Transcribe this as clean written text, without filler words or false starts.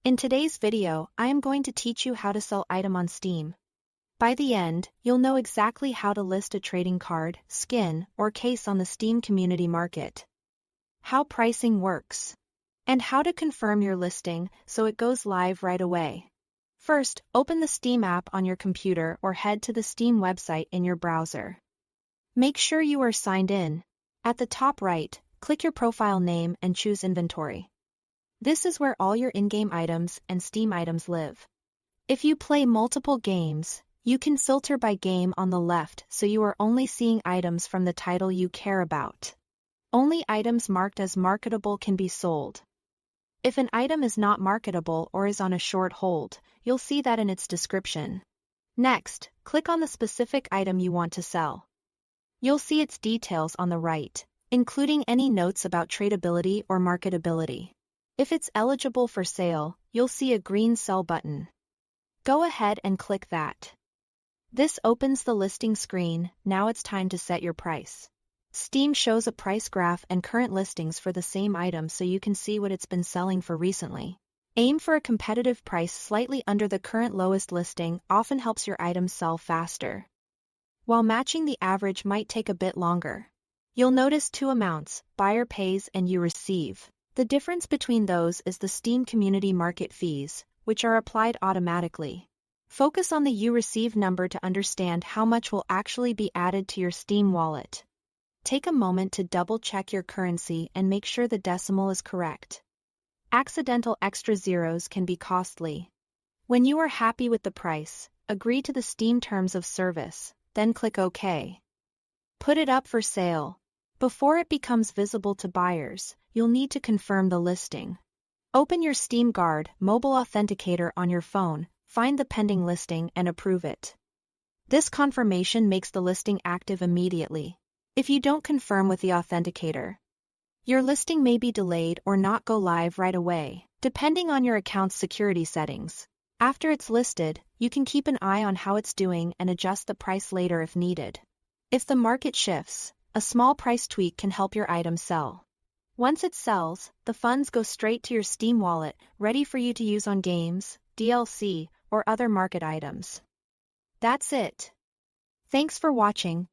In today's video, I am going to teach you how to sell item on Steam. By the end, you'll know exactly how to list a trading card, skin, or case on the Steam community market, how pricing works, and how to confirm your listing so it goes live right away. First, open the Steam app on your computer or head to the Steam website in your browser. Make sure you are signed in. At the top right, click your profile name and choose Inventory. This is where all your in-game items and Steam items live. If you play multiple games, you can filter by game on the left so you are only seeing items from the title you care about. Only items marked as marketable can be sold. If an item is not marketable or is on a short hold, you'll see that in its description. Next, click on the specific item you want to sell. You'll see its details on the right, including any notes about tradability or marketability. If it's eligible for sale, you'll see a green sell button. Go ahead and click that. This opens the listing screen. Now it's time to set your price. Steam shows a price graph and current listings for the same item so you can see what it's been selling for recently. Aim for a competitive price slightly under the current lowest listing often helps your item sell faster, while matching the average might take a bit longer. You'll notice two amounts, buyer pays and you receive. The difference between those is the Steam community market fees, which are applied automatically. Focus on the you receive number to understand how much will actually be added to your Steam wallet. Take a moment to double-check your currency and make sure the decimal is correct. Accidental extra zeros can be costly. When you are happy with the price, agree to the Steam terms of service, then click OK. Put it up for sale. Before it becomes visible to buyers, you'll need to confirm the listing. Open your Steam Guard mobile authenticator on your phone, find the pending listing and approve it. This confirmation makes the listing active immediately. If you don't confirm with the authenticator, your listing may be delayed or not go live right away, depending on your account's security settings. After it's listed, you can keep an eye on how it's doing and adjust the price later if needed. If the market shifts, a small price tweak can help your item sell. Once it sells, the funds go straight to your Steam wallet, ready for you to use on games, DLC, or other market items. That's it. Thanks for watching.